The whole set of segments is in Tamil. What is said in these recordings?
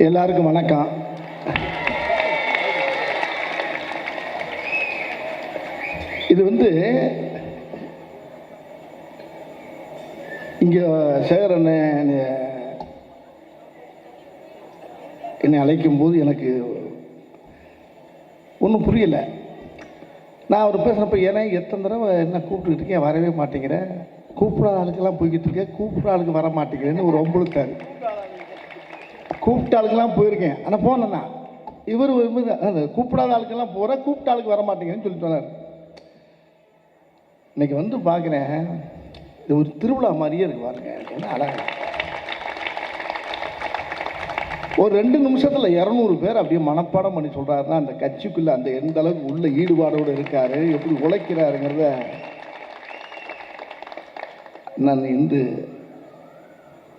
எல்லாருக்கும் வணக்கம். இது இங்கே சேகரன் என்னை அழைக்கும் போது எனக்கு ஒன்றும் புரியலை. நான் அவர் பேசுகிறப்ப ஏன்னா எத்தனை தடவை என்ன கூப்பிட்டுக்கிட்டு இருக்கேன், வரவே மாட்டேங்கிறேன், கூப்பிடாத ஆளுக்கெல்லாம் போய்கிட்டு இருக்கேன், கூப்பிட்ற ஆளுக்கு வர மாட்டேங்கிறேன்னு ஒரு ஒம்பளுத்தார். கூப்பிட்ட ஆளுக்கெல்லாம் போயிருக்கேன், ஆனால் போனேன்னா இவர் கூப்பிடாத ஆளுக்கெல்லாம் போகிறேன், கூப்பிட்ட ஆளுக்கு வர மாட்டேங்கிறேன்னு சொல்லிட்டு வந்தார். இன்னைக்கு பார்க்குறேன், இது ஒரு திருவிழா மாதிரியே இருக்கு பாருங்க. என்ன அழகா ஒரு 2 நிமிஷத்தில் 200 பேர் அப்படியே மனப்பாடம் பண்ணி சொல்கிறாருன்னா அந்த கட்சிக்குள்ளே அந்த எந்த அளவுக்கு உள்ள ஈடுபாடோடு இருக்காரு, எப்படி உழைக்கிறாருங்கிறத நான்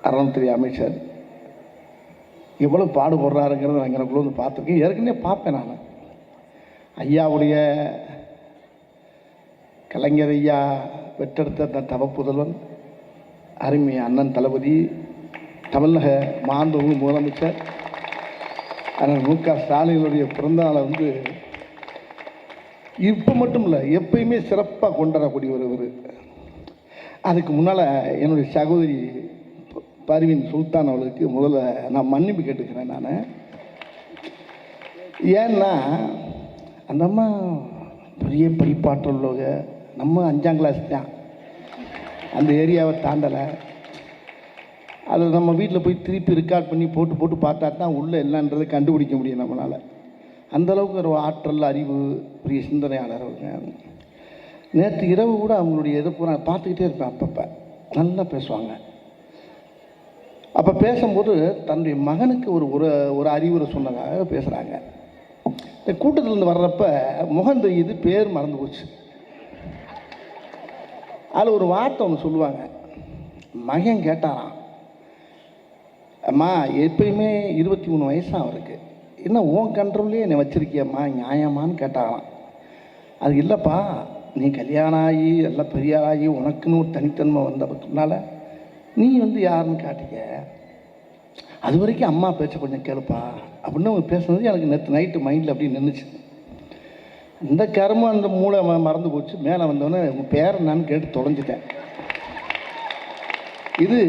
அறநிலையத்துறை அமைச்சர் எவ்வளோ பாடுபடுறாருங்கிறத நான் எனக்குள்ள பார்த்துருக்கேன். ஏற்கனவே பார்ப்பேன் நான். ஐயாவுடைய கலைஞர் ஐயா பெற்றெடுத்த அந்த தவப்புதல்வன் அருமை அண்ணன் தளபதி தமிழக மாண்புமிகு முதலமைச்சர் அண்ணன் மு.க. ஸ்டாலினுடைய பிறந்தநாளை இப்போ மட்டும் இல்லை எப்பயுமே சிறப்பாக கொண்டாடக்கூடிய ஒரு அதுக்கு முன்னால் என்னுடைய சகோதரி பர்வீன் சுல்தான் அவர்களுக்கு முதல்ல நான் மன்னிப்பு கேட்டுக்கிறேன். நான் ஏன்னா அந்த அம்மா பெரிய படிப்பாற்றல் உள்ளவங்க, நம்ம 5ஆம் கிளாஸ் தான், அந்த ஏரியாவை தாண்டலை. அது நம்ம வீட்டில் போய் திருப்பி ரெக்கார்ட் பண்ணி போட்டு பார்த்தா தான் உள்ளே என்னன்றதை கண்டுபிடிக்க முடியும் நம்மளால். அந்தளவுக்கு ஒரு ஆற்றல், அறிவு, பெரிய சிந்தனையாளர் அவங்க. நேற்று இரவு கூட அவங்களுடைய இதை பூரா பார்த்துக்கிட்டே இருப்பேன். அப்பப்போ நல்லா பேசுவாங்க. அப்போ பேசும்போது தன்னுடைய மகனுக்கு ஒரு அறிவுரை சொன்னதாக பேசுகிறாங்க. இந்த கூட்டத்திலேருந்து வர்றப்ப முகம் தெரியுது, பேர் மறந்து போச்சு. அதில் ஒரு வார்த்தை ஒன்று சொல்லுவாங்க. மகன் கேட்டாராம், அம்மா எப்பயுமே 23 வயசாக அவருக்கு, என்ன உன் கண்ட்ரோல்லே என்னை வச்சுருக்கியம்மா, நியாயமானு கேட்டாராம். அது இல்லைப்பா, நீ கல்யாணம் ஆகி எல்லாம் பெரிய ஆகி உனக்குன்னு ஒரு தனித்தன்மை வந்ததுனால நீ யாருன்னு காட்டிக்க, அது வரைக்கும் அம்மா பேச்ச கொஞ்சம் கேளுப்பா அப்படின்னு அவங்க பேசுனது எனக்கு நேற்று நைட்டு மைண்டில் அப்படி நின்றுச்சு. இந்த கருமம் அந்த மூளை மறந்து போச்சு. மேலே வந்தோடனே உங்கள் பேர் என்னன்னு கேட்டு தொலைஞ்சிட்டேன். இது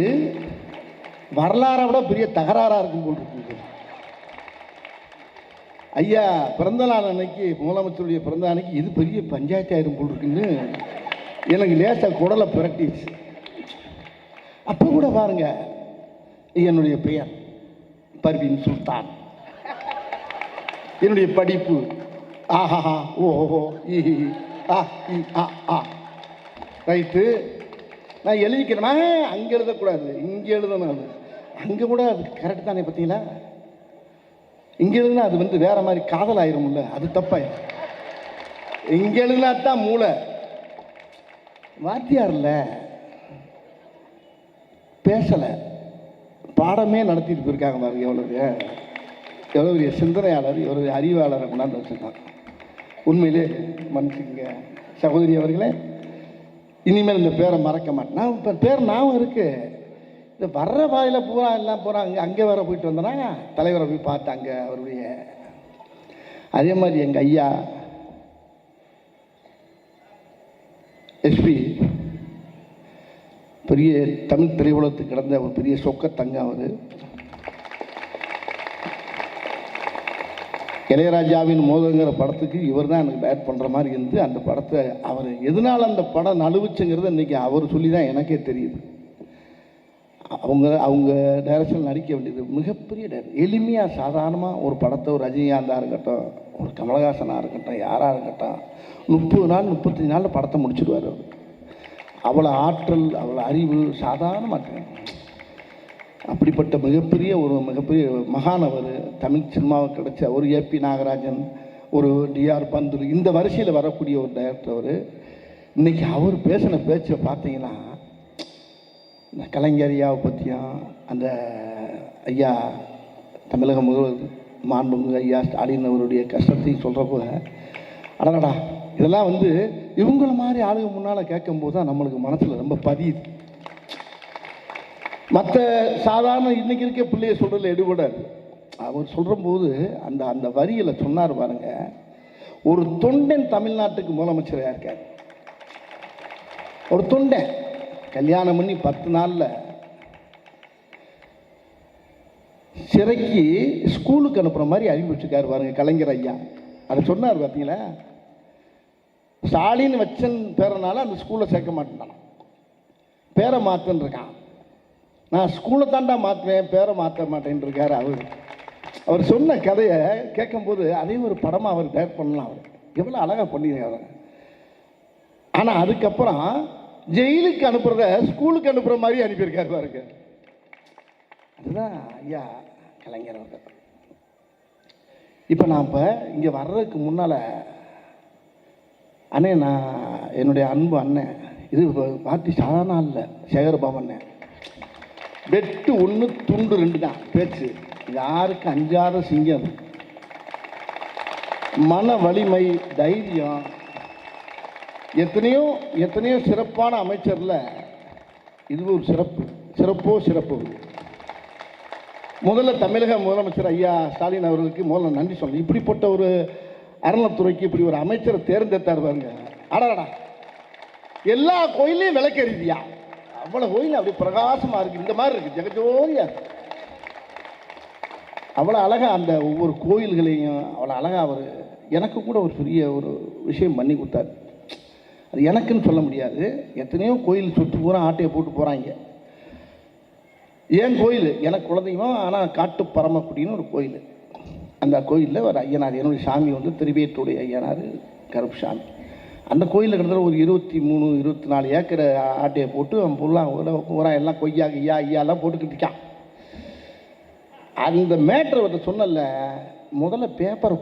வரலாறை விட பெரிய தகராறாக இருக்கும் போல் இருக்கு. ஐயா பிறந்தநாள் அன்னைக்கு, முதலமைச்சருடைய பிறந்த அன்னைக்கு இது பெரிய பஞ்சாயத்து ஆயிரும் போல் இருக்குன்னு எனக்கு லேசாக குடலை பிரட்டிச்சு. அப்போ கூட பாருங்க, என்னுடைய பெயர் பர்வீன் சுல்தான், என்னுடைய படிப்பு ஆஹா ஓஹோ ரைட்டு, நான் எழுதிக்கிறேன்னா அங்கே எழுதக்கூடாது, இங்கே எழுதணும். அங்கே கூட அது கரெக்ட் தானே, பார்த்தீங்களா? இங்கே எழுதுனா அது வேற மாதிரி காதல் ஆயிரும்ல, அது தப்பாயிரும். இங்கே எழுதுனா தான் மூளை. வாத்தியார்ல பேசலை, பாடமே நடத்திட்டு போயிருக்காங்க பாருங்க. எவ்வளோ பெரிய சிந்தனையாளர், எவ்வளோ அறிவாளரை கொண்டாந்து வச்சுருக்காங்க. உண்மையிலே மனுஷங்க சகோதரி அவர்களே, இனிமேல் இந்த பேரை மறக்க மாட்டேன். நான் இப்போ பேர் ஞாபகம் இருக்கு. இந்த வர்ற பாதையில் பூரா எல்லாம் போகிறாங்க. அங்கே வேற போயிட்டு வந்தேன்னா தலைவரை போய் பார்த்தாங்க அவருடைய. அதே மாதிரி எங்கள் ஐயா எஸ்பி பெரிய தமிழ் திரையுலகத்துக்கு கிடந்த ஒரு பெரிய சொக்கத்தங்க. அவர் இளையராஜாவின் மோதங்கிற படத்துக்கு இவர் தான் எனக்கு டைரக்ட் பண்ணுற மாதிரி இருந்து அந்த படத்தை அவர் எதனால் அந்த படம் நழுவுச்சுங்கிறது இன்றைக்கி அவர் சொல்லி தான் எனக்கே தெரியுது. அவங்க டைரக்ஷன் நடிக்க வேண்டியது மிகப்பெரிய டைரக்ட். எளிமையாக சாதாரணமாக ஒரு படத்தை ஒரு ரஜினிகாந்தாக இருக்கட்டும், ஒரு கமலஹாசனாக இருக்கட்டும், யாராக இருக்கட்டும், 30 நாள் 35 நாளில் படத்தை முடிச்சுடுவார் அவர். அவ்வளோ ஆற்றல், அவ்வளோ அறிவு சாதாரணமாக. அப்படிப்பட்ட மிகப்பெரிய மகானவர் தமிழ் சினிமாவுக்கு கிடைச்ச ஒரு ஏபி நாகராஜன், ஒரு டிஆர் பந்துலு, இந்த வரிசையில் வரக்கூடிய ஒரு டைரக்டர் அவர். இன்றைக்கி அவர் பேசின பேச்சை பார்த்தீங்கன்னா, இந்த கலைஞர் ஐயாவை பற்றியும் அந்த ஐயா தமிழக முதல்வர் மாண்புமிகு ஐயா ஸ்டாலின் அவருடைய கஷ்டத்தையும் சொல்கிறப்போ, அடடா இதெல்லாம் இவங்கள மாதிரி ஆளுங்க முன்னால் கேட்கும்போது தான் நம்மளுக்கு மனசில் ரொம்ப பதியுது. மற்ற சாதாரண இன்றைக்கி இருக்க பிள்ளைய சொல்கிறதுல எடுபடாது. அவர் சொல்கிறபோது அந்த அந்த வரியில் சொன்னார் பாருங்க, ஒரு தொண்டன் தமிழ்நாட்டுக்கு முதலமைச்சராக இருக்கார். ஒரு தொண்டன் கல்யாணம் பண்ணி 10 நாளில் சிறைக்கு ஸ்கூலுக்கு அனுப்புகிற மாதிரி அறிவிச்சிருக்காரு பாருங்க கலைஞர் ஐயா. அதை சொன்னார் பார்த்தீங்களா, ஸ்டாலின் வச்சன் பேரனால அந்த ஸ்கூலை சேர்க்க மாட்டேன், பேரை மாற்றுன்னு இருக்கான். நான் ஸ்கூலை தாண்டா மாற்றுவேன், பேரை மாற்ற மாட்டேன்னு இருக்கார் அவர். அவர் சொன்ன கதையை கேட்கும்போது அதே ஒரு படமாக அவர் டேரக்ட் பண்ணலாம். அவர் எவ்வளோ அழகாக பண்ணியிருக்காரு. ஆனால் அதுக்கப்புறம் ஜெயிலுக்கு அனுப்புறத ஸ்கூலுக்கு அனுப்புகிற மாதிரி அனுப்பியிருக்காரு பாருங்க. அதுதான் ஐயா கலைஞர் அவர்கள். இப்போ நான் இங்கே வர்றதுக்கு முன்னால் அண்ணே, நான் என்னுடைய அன்பு அண்ணன், இது பார்ட்டி சாதாரண இல்லை, சேகர்பாபு அண்ணன். வெட்டு 1 துண்டு 2 தான் பேச்சு. யாருக்கு அஞ்சாத சிங்கம். மன வலிமை, தைரியம். எத்தனையோ எத்தனையோ சிறப்பான அமைச்சரில் இது ஒரு சிறப்பு. முதல்ல தமிழக முதலமைச்சர் ஐயா ஸ்டாலின் அவர்களுக்கு முதல்ல நன்றி சொல்லணும். இப்படிப்பட்ட ஒரு அறநிலைத்துறைக்கு இப்படி ஒரு அமைச்சரை தேர்ந்தெடுத்தார் பாருங்க. அடடா, எல்லா கோயிலையும் விளக்கெறிதியா, அவ்வளோ கோயில் அப்படி பிரகாசமாக இருக்குது, இந்த மாதிரி இருக்குது, ஜெகஜோதியாக இருக்குது. அவ்வளோ அழகாக அந்த ஒவ்வொரு கோயில்களையும் அவ்வளோ அழகாக அவர் எனக்கு கூட ஒரு பெரிய ஒரு விஷயம் பண்ணி கொடுத்தார். அது எனக்குன்னு சொல்ல முடியாது, எத்தனையோ கோயில் சுற்று பூரா ஆட்டையை போட்டு போகிறாங்க. ஏன் கோயில் எனக்கு குலதெய்வம், ஆனால் காட்டு பரமக்குடின்னு ஒரு கோயில். அந்த கோயிலில் ஒரு ஐயனார், என்னுடைய சாமி வந்து திருவேற்றுடைய ஐயனார் கருப்பு சாமி. அந்த கோயிலில் கிட்டத்தட்ட ஒரு 23-24 ஏக்கர் ஆட்டையை போட்டு அவன் பூரா எல்லாம் கொய்யா ஐயாலாம் போட்டுக்கிட்டு இருக்கான். அந்த மேட்ரு அவர்கிட்ட சொன்னல, முதல்ல பேப்பரை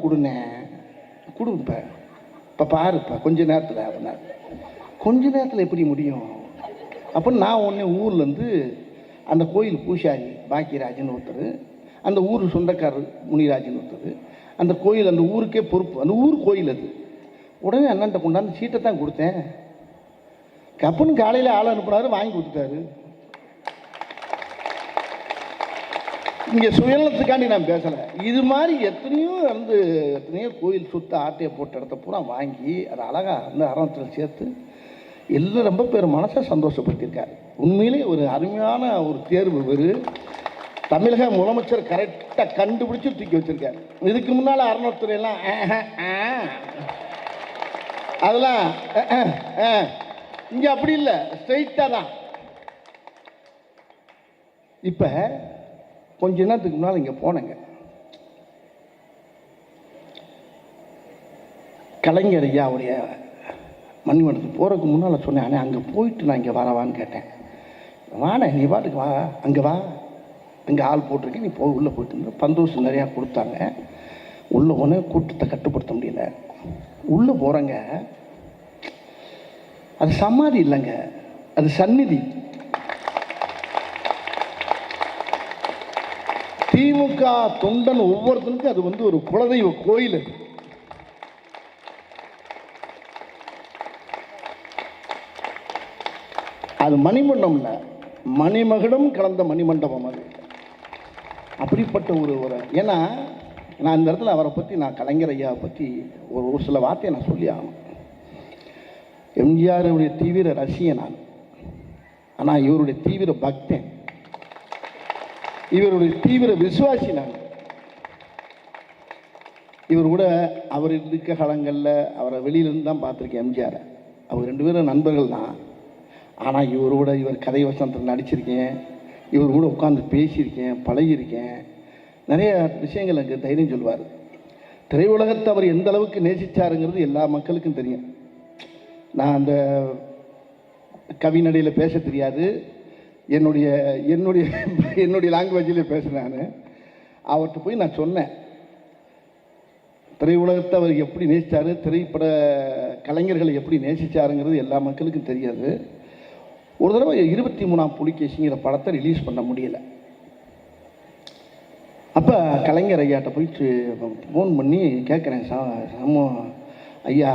கொடுப்ப இப்போ பாருப்பா கொஞ்ச நேரத்தில். அப்படின்னா கொஞ்ச நேரத்தில் எப்படி முடியும்? அப்போ நான் ஒன்று ஊர்லேருந்து அந்த கோயில் பூசாரி பாக்கியராஜன் ஒருத்தர், அந்த ஊர் சொந்தக்காரர் முனிராஜன் ஒருத்தர், அந்த கோயில் அந்த ஊருக்கே பொறுப்பு, அந்த ஊர் கோயில் அது. உடனே அண்ணன்ட்ட கொண்டாந்து சீட்டை தான் கொடுத்தேன். கப்புன்னு காலையில் ஆள் அனுப்புனாரு, வாங்கி கொடுத்துட்டாரு. இங்கே சுயநலத்துக்காண்டி நான் பேசலை. இது மாதிரி எத்தனையோ கோயில் சுத்த ஆட்டையை போட்ட இடத்த பூரா வாங்கி அதை அழகாக அந்த அறத்தில் சேர்த்து எல்லாம் ரொம்ப பேர் மனசை சந்தோஷப்படுத்தியிருக்காரு. உண்மையிலே ஒரு அருமையான ஒரு தேர்வு. தமிழக முதலமைச்சர் கரெக்டாக கண்டுபிடிச்சி தூக்கி வச்சிருக்காரு. இதுக்கு முன்னால் அறநிலைத்துறையெல்லாம் அதெல்லாம் இங்கே அப்படி இல்லை, ஸ்ட்ரெயிட்டாக தான். இப்போ கொஞ்ச நேரத்துக்கு முன்னால் இங்கே போனேங்க, கலைஞர் ஐயாவுடைய மணிமண்டலத்துக்கு போகிறதுக்கு முன்னால் சொன்னேன், ஆனால் அங்கே போயிட்டு நான் இங்கே வரவான்னு கேட்டேன். வாண்ணே, நீ பாட்டுக்கு வா, அங்கே வா, அங்கே ஆள் போட்டிருக்கேன், நீ போய் உள்ளே போயிட்டு பந்தோசம் நிறையா கொடுத்தாங்க. உள்ளே போன கூட்டத்தை கட்டுப்படுத்த முடியல. உள்ளே போகிறேங்க, அது சமாதி இல்லைங்க, அது சந்நிதி. திமுக தொண்டன் ஒவ்வொருத்தனுக்கும் அது வந்து ஒரு குலதெய்வ கோயில். அது மணிமண்டபம் இல்லை, மணிமகுடம் கலந்த மணிமண்டபம் அது. அப்படிப்பட்ட ஒரு ஏன்னா நான் இந்த இடத்துல அவரை பற்றி, நான் கலைஞர் ஐயாவை பற்றி ஒரு சில வார்த்தையை நான் சொல்லி ஆகணும். எம்ஜிஆருடைய தீவிர ரசிகன் நான், ஆனால் இவருடைய தீவிர பக்தன், இவருடைய தீவிர விசுவாசி நான். இவர் கூட அவர் இருக்க காலங்களில் அவரை வெளியிலேருந்து தான் பார்த்துருக்கேன் எம்ஜிஆரை. அவர் 2 பேரும் நண்பர்கள் தான். ஆனால் இவர் கதை வசனத்தில் நடிச்சிருக்கேன், இவர் கூட உட்காந்து பேசியிருக்கேன், பழகியிருக்கேன். நிறைய விஷயங்கள் எனக்கு தைரியம் சொல்லுவார். திரையுலகத்தை அவர் எந்த அளவுக்கு நேசித்தாருங்கிறது எல்லா மக்களுக்கும் தெரியும். நான் அந்த கவிநடையில் பேச தெரியாது, என்னுடைய லாங்குவேஜில் பேசுகிறேன். நான் அவர்கிட்ட போய் நான் சொன்னேன், திரையுலகத்தை அவர் எப்படி நேசித்தார், திரைப்பட கலைஞர்களை எப்படி நேசித்தாருங்கிறது எல்லா மக்களுக்கும் தெரியாது. ஒரு தடவை 23ஆம் புலிகேசிங்கிற படத்தை ரிலீஸ் பண்ண முடியலை. அப்போ கலைஞர் ஐயாட்ட போயிட்டு ஃபோன் பண்ணி கேட்குறேன், ஐயா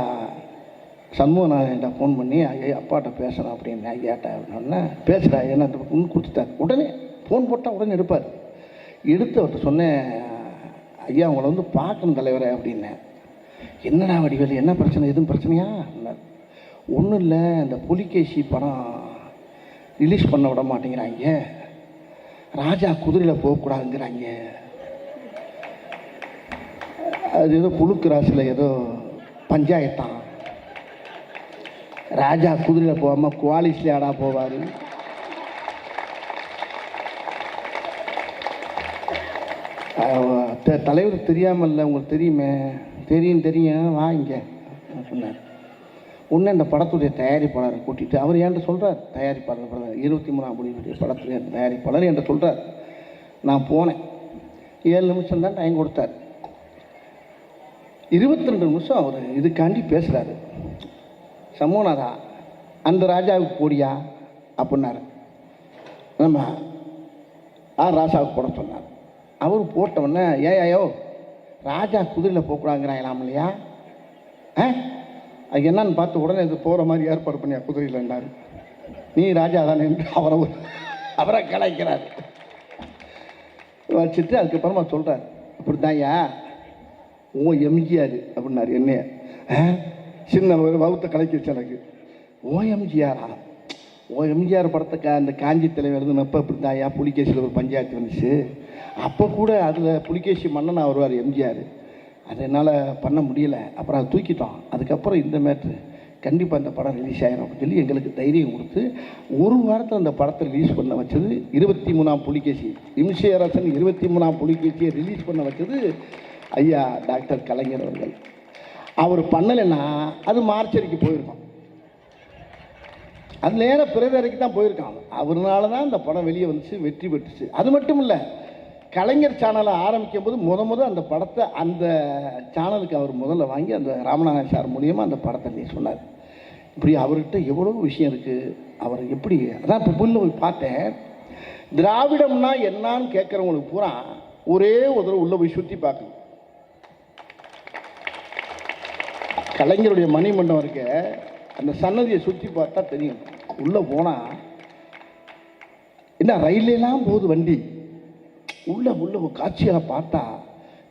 சண்முகநாதன்ட்ட ஃபோன் பண்ணி ஐயா அப்பாட்ட பேசுகிறேன் அப்படின்னு. ஐயாட்ட அப்படின்னா பேசுகிறா, என்ன கொடுத்துட்டார். உடனே ஃபோன் போட்டால் உடனே எடுப்பார். எடுத்து அவர்கிட்ட சொன்னேன், ஐயா உங்களை வந்து பார்க்கணும் தலைவரை அப்படின்னேன். என்னடா வடிவேலு, என்ன பிரச்சனை, எதுவும் பிரச்சனையா? ஒன்றும் இல்லை, இந்த புலிகேசி படம் ரிலீஸ் பண்ண விட மாட்டேங்கிறாங்க, ராஜா குதிரையில் போகக்கூடாதுங்கிறாங்க, அது ஏதோ புழுக்கு ராசியில் ஏதோ பஞ்சாயத்தான், ராஜா குதிரையில் போகாமல் குவாலிஸ்ல ஆடா போவார். தலைவர் தெரியாமல் இல்லை, உங்களுக்கு தெரியுமே, தெரியும் வா இங்கே சொன்னார். ஒன்று இந்த படத்துடைய தயாரிப்பாளரை கூட்டிகிட்டு அவர் என்கிட்ட சொல்கிறார், தயாரிப்பாளர் 23ஆம் புலிகளுடைய படத்துடைய தயாரிப்பாளர் என்கிட்ட சொல்கிறார். நான் போனேன், 7 நிமிஷம் தான் டைம் கொடுத்தார். 22 நிமிஷம் அவர் இதுக்காண்டி பேசுகிறாரு. சமூகநாதா அந்த ராஜாவுக்கு போடியா அப்படின்னாரு. நம்ம ராசாவுக்கு போட சொன்னார். அவர் போட்டவுடனே ஏயோ ராஜா குதிரையில் போகக்கூடாங்கிறாங்களாம் இல்லையா, அது என்னன்னு பார்த்து உடனே இது போகிற மாதிரி ஏற்பாடு பண்ணியா குதிரையில்ண்டாரு. நீ ராஜா தானே என்று அவரை கலாய்க்கிறார். வச்சுட்டு அதுக்கப்புறமா சொல்கிறார், இப்படி தான்யா ஓ எம்ஜிஆர் அப்படின்னாரு. என்னைய சின்ன வகுத்த கலைக்கிச்சு எனக்கு. ஓ எம்ஜிஆரா, ஓ எம்ஜிஆர் படத்தை அந்த காஞ்சி தலைவர் இருந்தப்போ இப்படி தான்யா புலிகேசியில் ஒரு பஞ்சாயத்து வந்துச்சு, அப்போ கூட அதில் புலிகேசி மன்னனாக வருவார் எம்ஜிஆர், அது என்னால் பண்ண முடியலை, அப்புறம் அதை தூக்கிட்டோம். அதுக்கப்புறம் இந்த மேட்ரு கண்டிப்பாக அந்த படம் ரிலீஸ் ஆகிடும் அப்படின்னு சொல்லி எங்களுக்கு தைரியம் கொடுத்து ஒரு வாரத்தில் அந்த படத்தை ரிலீஸ் பண்ண வச்சது 23ஆம் புலிகேசி. இம்சையரசன் 23ஆம் புலிகேசியை ரிலீஸ் பண்ண வச்சது ஐயா டாக்டர் கலைஞர் அவர்கள். அவர் பண்ணலைன்னா அது மார்ச்சரிக்கு போயிருக்கோம், அது நேரம் பிறகு தான் போயிருக்கான். அவர்னால தான் அந்த படம் வெளியே வந்துச்சு, வெற்றி பெற்றுச்சு. அது மட்டும் இல்லை, கலைஞர் சேனலை ஆரம்பிக்கும் போது முத அந்த படத்தை அந்த சேனலுக்கு அவர் முதல்ல வாங்கி அந்த ராமநாதன் சார் மூலியமாக அந்த படத்தை நீ சொன்னார். இப்படி அவர்கிட்ட எவ்வளோ விஷயம் இருக்குது. அவர் எப்படி, அதான் இப்போ புல்ல போய் பார்த்தேன். திராவிடம்னா என்னான்னு கேட்குறவங்களுக்கு பூரா ஒரே ஒரு தடவை உள்ளே போய் சுற்றி பார்க்கணும். கலைஞருடைய மணிமண்டபம் இருக்க அந்த சன்னதியை சுற்றி பார்த்தா தெரியும். உள்ளே போனால் என்ன ரயிலெல்லாம் போகுது வண்டி, உள்ள காட்சியாக பார்த்தா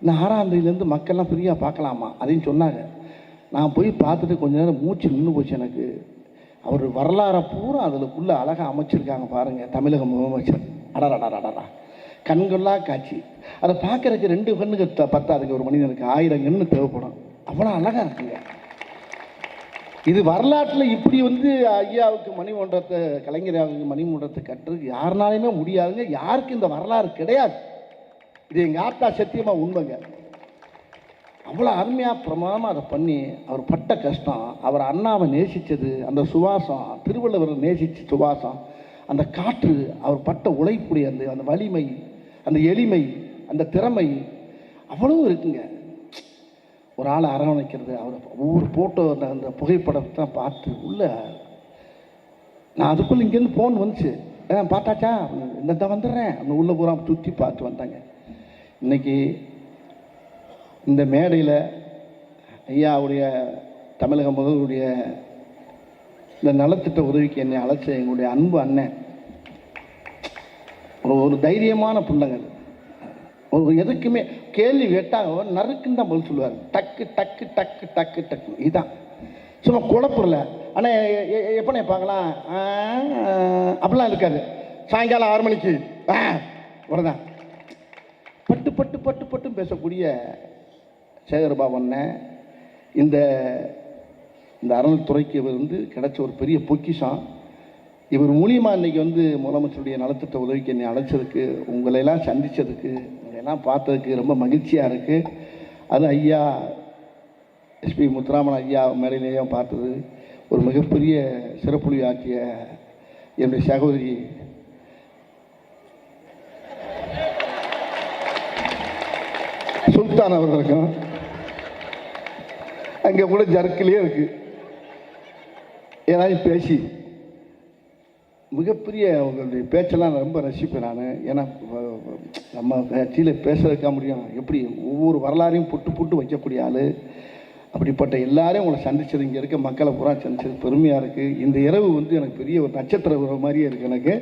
இந்த 6ஆம் தேதியிலேருந்து மக்கள்லாம் ஃப்ரீயாக பார்க்கலாமா அதையும் சொன்னாங்க. நான் போய் பார்த்துட்டு கொஞ்ச நேரம் மூச்சு நின்று போச்சு எனக்கு. அவர் வரலாறை பூரா அதுக்குள்ளே அழகாக அமைச்சிருக்காங்க பாருங்கள். தமிழக முதலமைச்சர் அடரா கண்கொள்ளா காட்சி. அதை பார்க்குறதுக்கு 2 கண்ணுக்கு பத்தாதுக்கு ஒரு மனிதனுக்கு 1000 கண்ணு தேவைப்படும், அவ்வளோ அழகாக இருக்குங்க. இது வரலாற்றில் இப்படி வந்து ஐயாவுக்கு மணிமண்டபத்தை, கலைஞராவுக்கு மணிமண்டபத்தை கட்டுறதுக்கு யாருனாலுமே முடியாதுங்க. யாருக்கு இந்த வரலாறு கிடையாது. இது எங்கள் ஆத்தா சத்தியமாக உண்மைங்க. அவ்வளோ அருமையாக பிரமாதமாக அதை பண்ணி அவர் பட்ட கஷ்டம், அவர் அண்ணாவை நேசித்தது, அந்த சுவாசம், திருவள்ளுவரை நேசித்த சுவாசம், அந்த காற்று, அவர் பட்ட உழைப்புடைய அந்த வலிமை, அந்த எளிமை, அந்த திறமை அவ்வளோ இருக்குங்க. ஒரு ஆளை அரவணைக்கிறது, அவர் ஒவ்வொரு ஃபோட்டோ அந்த புகைப்படத்தை பார்த்து உள்ள நான் அதுக்குள்ளே இங்கேருந்து ஃபோன் வந்துச்சு, பார்த்தாச்சா இந்த வந்துடுறேன் அப்படின்னு உள்ளே பூரா சுற்றி பார்த்து வந்தாங்க. இன்றைக்கி இந்த மேடையில் ஐயாவுடைய தமிழக முதல்வருடைய இந்த நலத்திட்ட உதவிக்கு என்னை அழைச்ச எங்களுடைய அன்பு அண்ணன் ஒரு தைரியமான பிள்ளைங்க. ஒரு எதுக்குமே கேள்வி கேட்டால் நறுக்குன்னு தான் பதில் சொல்லுவார். டக்கு டக்கு டக்கு டக்கு டக்கு, இதுதான் சும்மா குழப்பல. ஆனால் எப்போ பார்க்கலாம் அப்படிலாம் இருக்காது. சாயங்காலம் 6 மணிக்கு இவ்வளோதான் பட்டு பட்டு பட்டு பட்டும் பேசக்கூடிய சேகர்பாபு அண்ணன் இந்த அறநிலைத்துறைக்கு வந்து கிடைச்ச ஒரு பெரிய பொக்கிஷம். இவர் மூலியமாக இன்றைக்கி வந்து முதலமைச்சருடைய நலத்திட்ட உதவிக்கு என்னை அழைச்சதுக்கு, உங்களையெல்லாம் சந்தித்ததுக்கு, உங்களையெல்லாம் பார்த்ததுக்கு ரொம்ப மகிழ்ச்சியாக இருக்குது. அது ஐயா எஸ்பி முத்துராமன் ஐயா மேடையிலேயும் பார்த்தது ஒரு மிகப்பெரிய சிறப்புலி ஆக்கிய என்னுடைய சகோதரி சுல்தான் அவர்களுக்கும் அங்கே கூட ஜர்க்கிலே இருக்குது. ஏதாவது பேசி மிகப்பெரிய அவங்களுடைய பேச்செல்லாம் நான் ரொம்ப ரசிப்பேன் நான். ஏன்னா நம்ம கட்சியில் பேச வைக்க முடியும், எப்படி ஒவ்வொரு வரலாறையும் புட்டு புட்டு வைக்கக்கூடிய ஆள். அப்படிப்பட்ட எல்லாரையும் உங்களை சந்தித்தது, இங்கே இருக்க மக்களை பூரா சந்தித்தது பெருமையாக இருக்குது. இந்த இரவு வந்து எனக்கு பெரிய ஒரு நட்சத்திர உறவு மாதிரியே இருக்குது எனக்கு.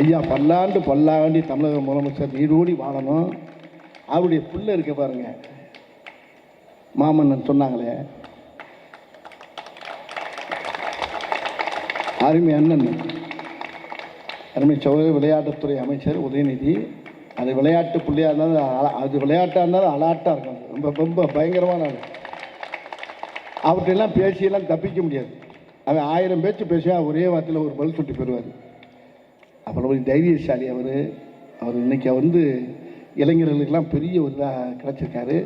ஐயா பல்லாண்டு பல்லாண்டி தமிழக முதலமைச்சர் நீடோடி வாழணும். அவருடைய பிள்ளை இருக்க பாருங்க, மாமன்னன் சொன்னாங்களே, அருமை அண்ணன், அருமை சகோதரர் விளையாட்டுத்துறை அமைச்சர் உதயநிதி. அது விளையாட்டு பிள்ளையாக இருந்தாலும் அது விளையாட்டாக இருந்தாலும் அலாட்டாக இருக்கும். ரொம்ப ரொம்ப பயங்கரமான ஆள். அவர்கிட்டெல்லாம் பேசியெல்லாம் தப்பிக்க முடியாது. அவன் 1000 பேச்சு பேசுவான், ஒரே வார்த்தையில் ஒரு பதில் சுட்டி பெறுவார். அப்புறம் ஒரு தைரியசாலி அவர் இன்னைக்கு இளைஞர்களுக்கெல்லாம் பெரிய ஒரு இதாக கிடச்சிருக்காரு.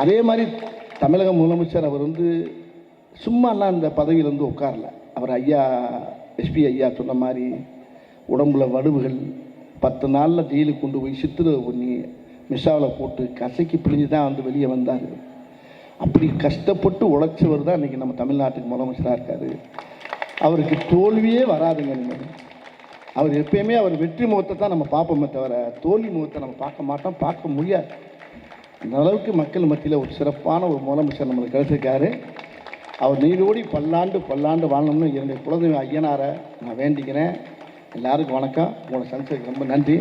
அதே மாதிரி தமிழக முதலமைச்சர் அவர் சும்மாலாம் இந்த பதவியில் உட்காரல. அவர் ஐயா எஸ்பி ஐயா சொன்ன மாதிரி உடம்புல வடுவுகள் 10 நாளில் ஜெயிலுக்கு கொண்டு போய் சித்திரவதை பண்ணி மிஸ்ஸாவில் போட்டு கசக்கி பிழிஞ்சு தான் வெளியே வந்தார். அப்படி கஷ்டப்பட்டு உழைச்சவர் தான் இன்றைக்கி நம்ம தமிழ்நாட்டுக்கு முதலமைச்சராக இருக்கார். அவருக்கு தோல்வியே வராதுங்க. நீங்கள் அவர் எப்பயுமே அவர் வெற்றி முகத்தை தான் நம்ம பார்ப்போமே தவிர தோல்வி முகத்தை நம்ம பார்க்க மாட்டோம், பார்க்க முடியாது. அந்த அளவுக்கு மக்கள் மத்தியில் ஒரு சிறப்பான ஒரு முதலமைச்சர் நம்மளுக்கு கிடைச்சிருக்காரு. அவர் நீரோடி பல்லாண்டு வாழணும்னு என்னுடைய குலதெய்வ ஐயனாரை நான் வேண்டிக்கிறேன். எல்லாருக்கும் வணக்கம். உங்களோட சந்திச்சதுக்கு ரொம்ப நன்றி.